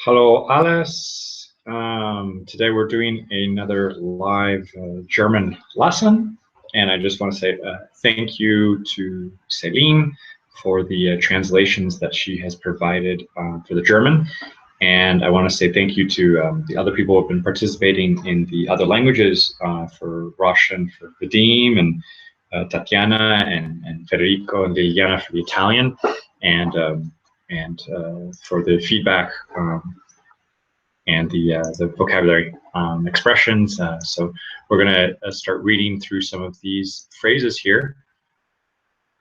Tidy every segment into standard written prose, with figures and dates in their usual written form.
Hello, Alice. Today we're doing another live German lesson, and I just want to say thank you to Celine for the translations that she has provided for the German, and I want to say thank you to the other people who have been participating in the other languages for Russian, for Vadim, and Tatiana, and Federico, and Liliana for the Italian, and for the feedback and the vocabulary expressions. So we're going to start reading through some of these phrases here.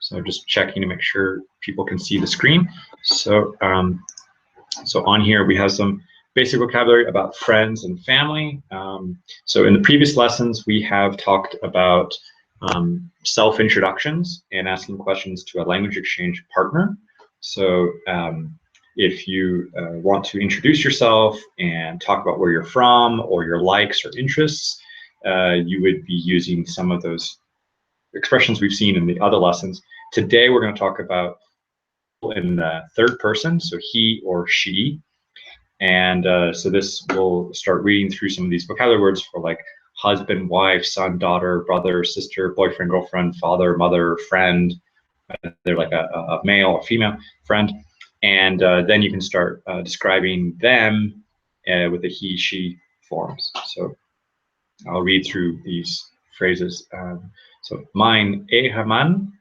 So just checking to make sure people can see the screen. So so on here we have some basic vocabulary about friends and family. So in the previous lessons we have talked about self-introductions and asking questions to a language exchange partner. So if you want to introduce yourself and talk about where you're from or your likes or interests, you would be using some of those expressions we've seen in the other lessons. Today we're going to talk about in the third person, so he or she. And so this will start reading through some of these vocabulary words for like husband, wife, son, daughter, brother, sister, boyfriend, girlfriend, father, mother, friend. They're like a male or female friend. And then you can start describing them with the he, she forms. So I'll read through these phrases. So mein Ehemann,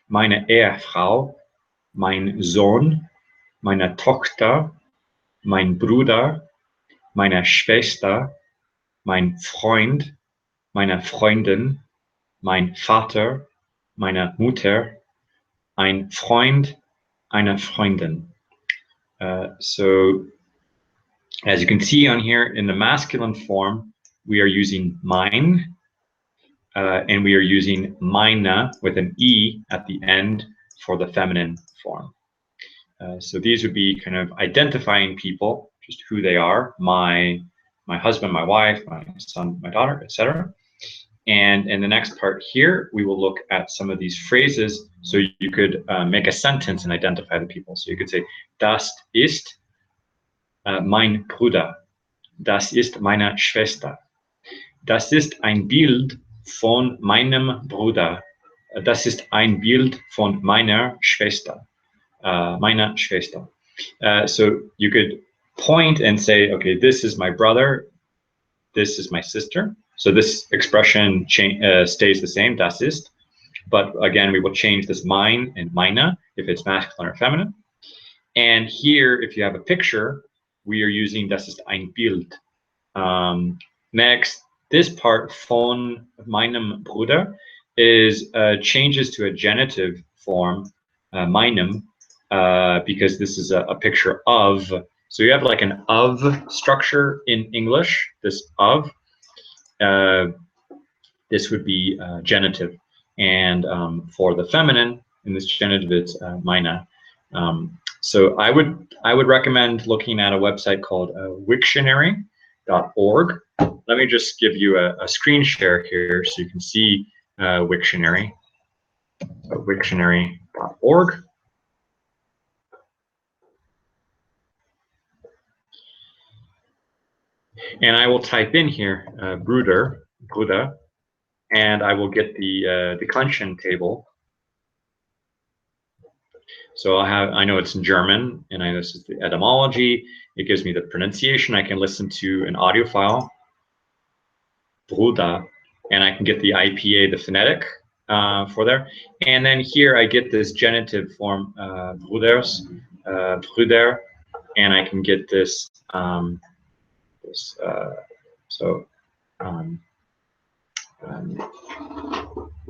meine Ehefrau, mein Sohn, meine Tochter, mein Bruder, meine Schwester, mein Freund, meine Freundin, mein Vater, meine Mutter, ein Freund, eine Freundin. So as you can see on here in the masculine form, we are using mein, and we are using meine with an E at the end for the feminine form. So these would be kind of identifying people, just who they are, my husband, my wife, my son, my daughter, etc. And in the next part here, we will look at some of these phrases so you could make a sentence and identify the people. So you could say, das ist mein Bruder. Das ist meine Schwester. Das ist ein Bild von meinem Bruder. Das ist ein Bild von meiner Schwester. Meiner Schwester. So you could point and say, okay, this is my brother. This is my sister. So this expression stays the same, das ist. But again, we will change this mein and meine if it's masculine or feminine. And here, if you have a picture, we are using das ist ein Bild. Next, this part von meinem Bruder is changes to a genitive form, meinem, because this is a picture of. So you have like an of structure in English, this of. This would be genitive. And for the feminine, in this genitive, it's meine. So I would recommend looking at a website called Wiktionary.org. Let me just give you a screen share here so you can see Wiktionary. So Wiktionary.org. And I will type in here Bruder, and I will get the declension table. So I know it's in German, and I know this is the etymology. It gives me the pronunciation. I can listen to an audio file, Bruder, and I can get the IPA, the phonetic for there. And then here I get this genitive form, Bruders, Brüder, and I can get this,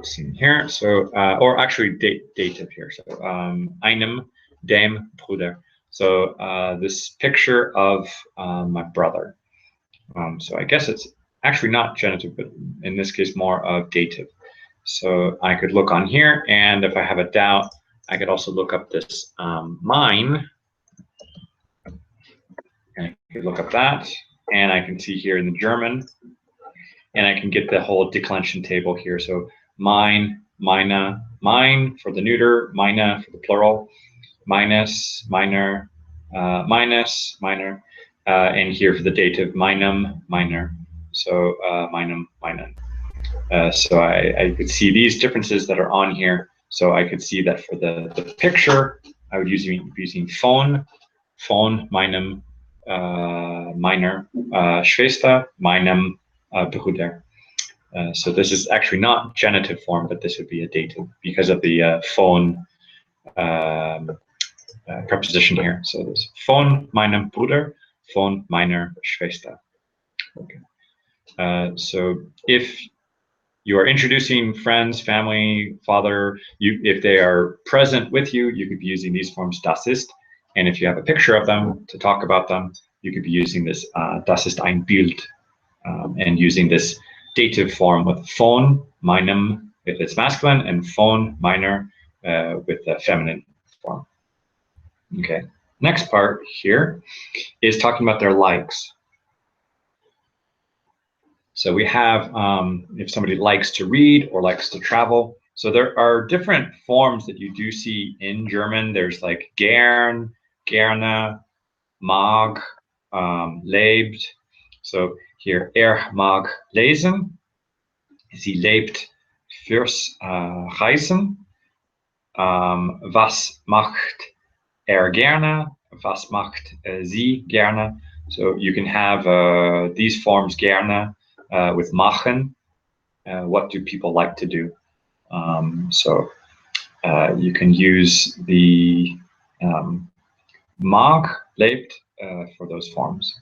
see here. So, or actually dative here. So, einem, dem, Bruder. So this picture of my brother. So I guess it's actually not genitive, but in this case more of dative. So I could look on here, and if I have a doubt, I could also look up this mein, and I could look up that, and I can see here in the German, and I can get the whole declension table here. So mein, meine, mein for the neuter, meine for the plural, meines, meiner, minus, minor, and here for the dative, meinem, meiner. So meinem, meinen. So I could see these differences that are on here. So I could see that for the picture, I would be using phone, meinem, meiner Schwester, meinem Bruder. So this is actually not genitive form, but this would be a dative because of the phone preposition here. So there's von meinem Bruder, von meiner Schwester. Okay. So if you are introducing friends, family, father, if they are present with you, you could be using these forms, das ist. And if you have a picture of them to talk about them, you could be using this, das ist ein Bild, and using this dative form with von, meinem, if it's masculine, and von, meiner, with the feminine form. Okay, next part here is talking about their likes. So we have, if somebody likes to read or likes to travel. So there are different forms that you do see in German. There's like gern, gerne, mag, lebt. So here, mag lesen. Sie lebt fürs Reisen. Was macht gerne? Was macht sie gerne? So you can have these forms gerne with machen. What do people like to do? So you can use the mag, lebt for those forms.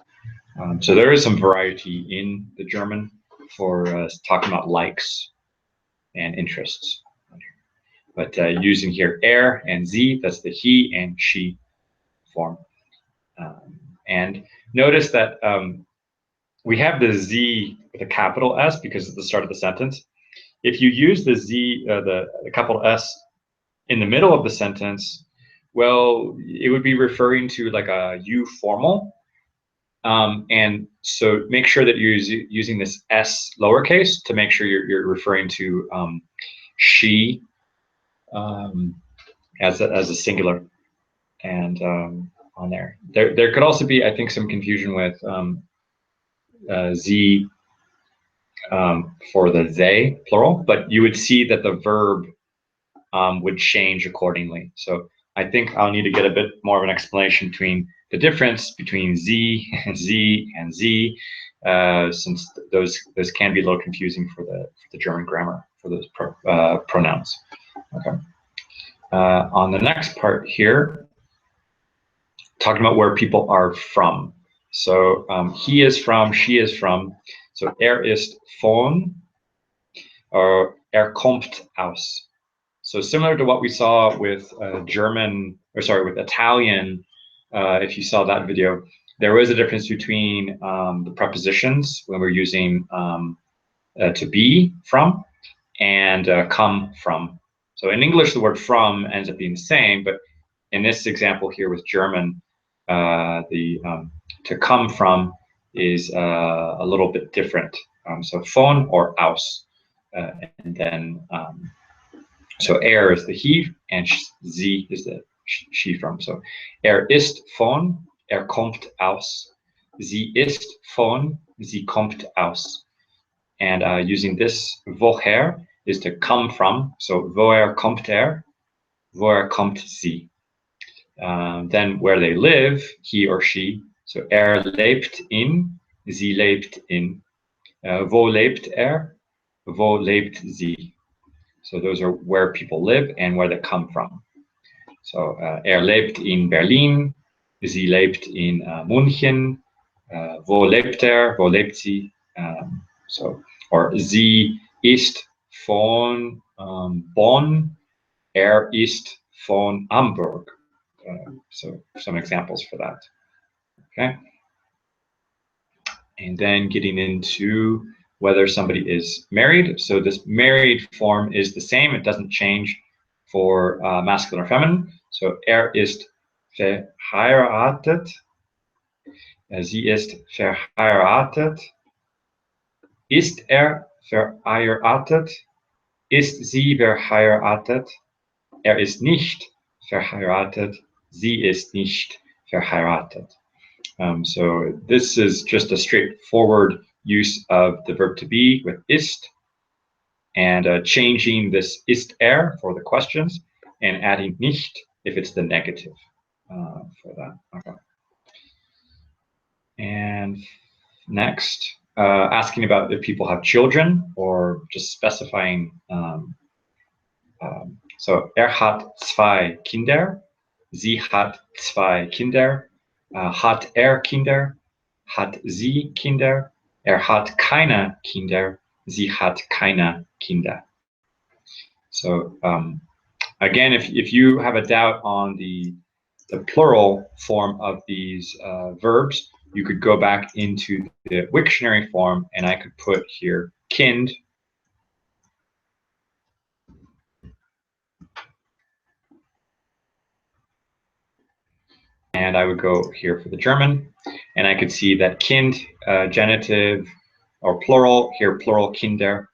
So there is some variety in the German for talking about likes and interests. But using here and sie, that's the he and she form. And notice that we have the z with a capital S because it's the start of the sentence. If you use the z, the capital S in the middle of the sentence, well, it would be referring to like a you formal. And so make sure that you're using this S lowercase to make sure you're referring to she as a singular. And on there could also be, I think, some confusion with z for the they plural, but you would see that the verb would change accordingly. So I think I'll need to get a bit more of an explanation between the difference between z and z, since those can be a little confusing for the German grammar for those pronouns. Okay. On the next part here, talking about where people are from. So he is from, she is from. So ist von, or kommt aus. So similar to what we saw with with Italian, if you saw that video, there was a difference between the prepositions when we're using to be from and come from. So in English, the word from ends up being the same, but in this example here with German, to come from is a little bit different. So von or aus, and then so is the he and sie is the she from. So ist von, kommt aus. Sie ist von, sie kommt aus. And using this woher is to come from. So woher kommt kommt sie. Then where they live, he or she. So lebt in, sie lebt in. Wo lebt wo lebt sie. So those are where people live and where they come from. So lebt in Berlin, sie lebt in München. Wo lebt wo lebt sie. So, or sie ist von Bonn, ist von Hamburg. So some examples for that. Okay. And then getting into whether somebody is married. So this married form is the same. It doesn't change for masculine or feminine. So ist verheiratet. Sie ist verheiratet. Ist verheiratet? Ist sie verheiratet? Ist nicht verheiratet. Sie ist nicht verheiratet. So this is just a straightforward use of the verb to be with ist, and changing this ist for the questions, and adding nicht if it's the negative for that. Okay. And next, asking about if people have children, or just specifying. So hat zwei Kinder, sie hat zwei Kinder, hat Kinder, hat sie Kinder, hat keine Kinder, sie hat keine Kinder. So again, if you have a doubt on the plural form of these verbs, you could go back into the Wiktionary form, and I could put here Kind, and I would go here for the German, and I could see that Kind, genitive or plural, here plural Kinder.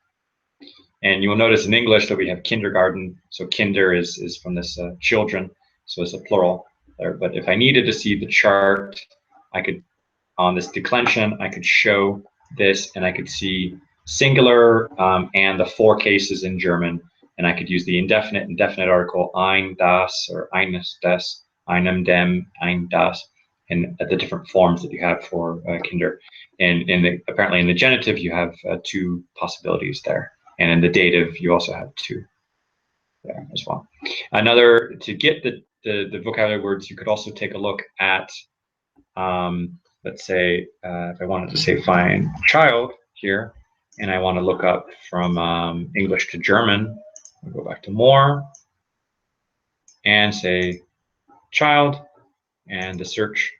And you will notice in English that we have kindergarten, so kinder is from this children, so it's a plural there. But if I needed to see the chart, I could, on this declension, I could show this, and I could see singular and the 4 cases in German, and I could use the indefinite and definite article ein, das, or eines, des, einem, dem, ein, das, and the different forms that you have for kinder. And apparently in the genitive, you have 2 possibilities there. And in the dative, you also have 2 there as well. Another, to get the vocabulary words, you could also take a look at, let's say, if I wanted to say find child here, and I want to look up from English to German, I'll go back to more, and say child, and the search.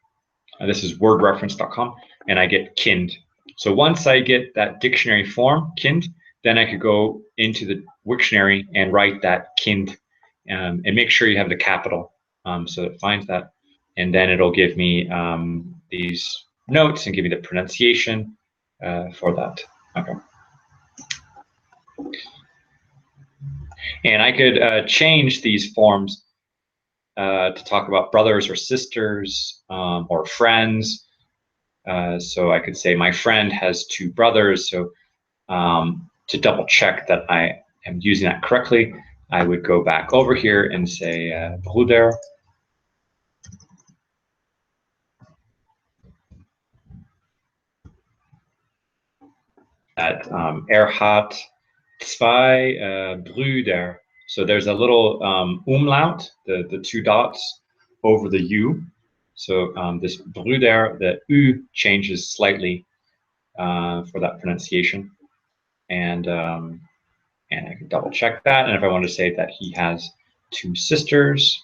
This is wordreference.com, and I get kind. So once I get that dictionary form, kind, then I could go into the Wiktionary and write that kind, and make sure you have the capital so it finds that, and then it'll give me these notes and give me the pronunciation for that. Okay. And I could change these forms to talk about brothers or sisters or friends. So I could say my friend has 2 brothers. So to double check that I am using that correctly, I would go back over here and say Bruder. That hat zwei Brüder. So there's a little umlaut, the 2 dots over the U. So this Brüder, the U changes slightly for that pronunciation. And I can double check that. And if I want to say that he has 2 sisters,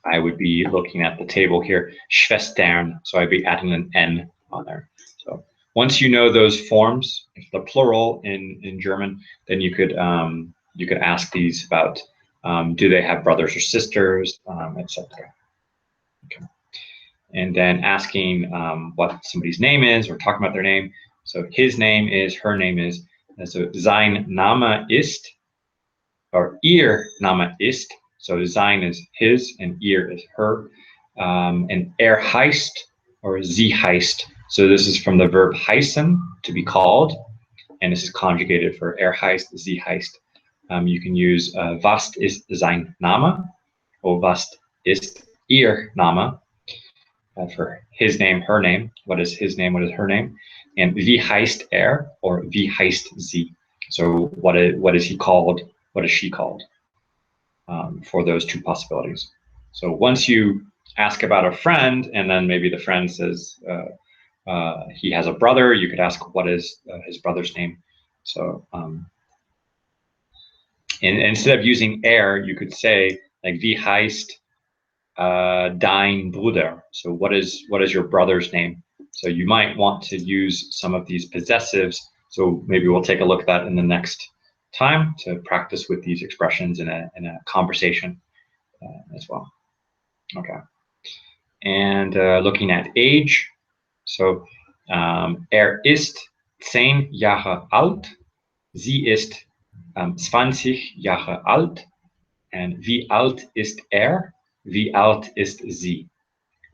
I would be looking at the table here, Schwestern, so I'd be adding an N on there. So once you know those forms, if the plural in German, then you could ask these about do they have brothers or sisters, etc. Okay. And then asking what somebody's name is, or talking about their name. So his name is, her name is. So sein Name ist, or ihr Name ist. So sein is his and ihr is her. And heißt, or sie heißt. So this is from the verb heißen, to be called. And this is conjugated for heißt, sie heißt. You can use was ist sein Name, or was ist ihr Name, for his name, her name. What is his name? What is her name? And wie heißt or wie heißt sie? So what is he called? What is she called? For those 2 possibilities. So once you ask about a friend, and then maybe the friend says he has a brother, you could ask what is his brother's name. So and instead of using you could say like wie heißt dein Bruder. So what is your brother's name? So you might want to use some of these possessives. So maybe we'll take a look at that in the next time, to practice with these expressions in a conversation as well. Okay. And looking at age. So ist 10 Jahre alt. Sie ist 20 Jahre alt. And wie alt ist er? Wie alt ist sie?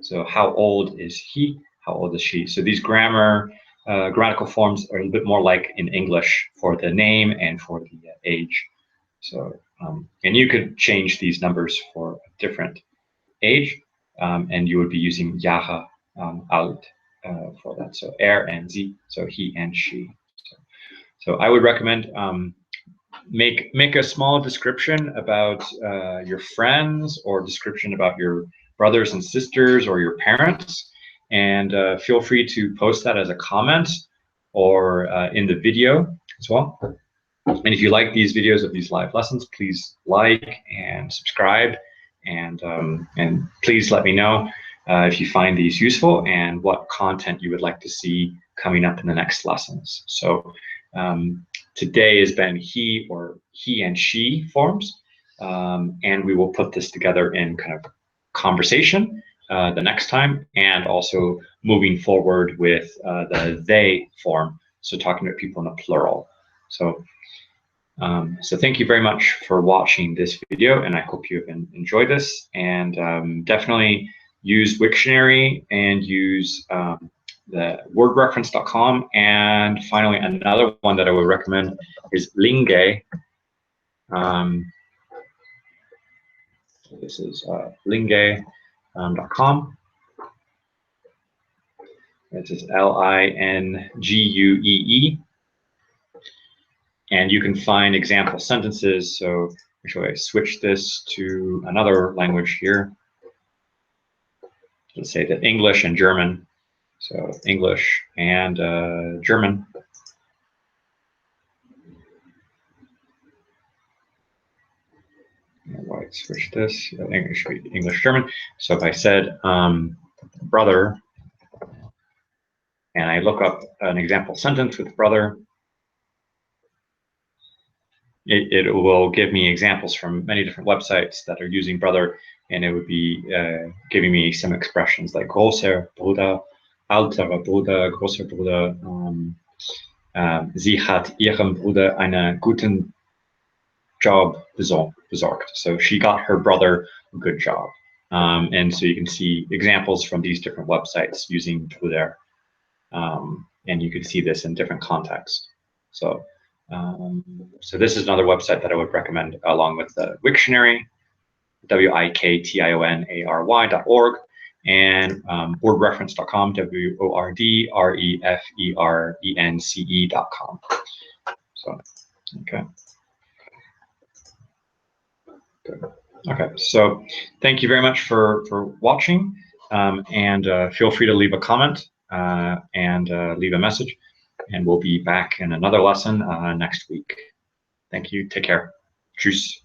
So how old is he? How old is she? So these grammatical forms are a little bit more like in English for the name and for the age. So, and you could change these numbers for a different age, and you would be using Jahre alt for that. So er and sie, so he and she. So I would recommend make a small description about your friends, or description about your brothers and sisters or your parents, and feel free to post that as a comment or in the video as well. And if you like these videos of these live lessons, please like and subscribe, and please let me know if you find these useful and what content you would like to see coming up in the next lessons. So today has been he or he and she forms, and we will put this together in kind of conversation the next time, and also moving forward with the they form, so talking to people in the plural. So so thank you very much for watching this video, and I hope you have enjoyed this, and definitely use Wiktionary and use the wordreference.com. And finally, another one that I would recommend is Linge. This is linge.com. This is Linguee. And you can find example sentences. So actually, I switch this to another language here. Let's say that English and German. So English and German. Why switch this? I think it should be English, German. So if I said brother, and I look up an example sentence with brother, it will give me examples from many different websites that are using brother, and it would be giving me some expressions like großer Bruder, älterer Bruder, großer Bruder. Sie hat ihrem Bruder einen guten Job besorgt. So she got her brother a good job. And so you can see examples from these different websites using Bruder. And you can see this in different contexts. So so this is another website that I would recommend, along with the Wiktionary, wiktionary.org, and wordreference.com, wordreference.com. So, okay. Good. Okay, so thank you very much for watching, and feel free to leave a comment and leave a message. And we'll be back in another lesson next week. Thank you. Take care. Tschüss.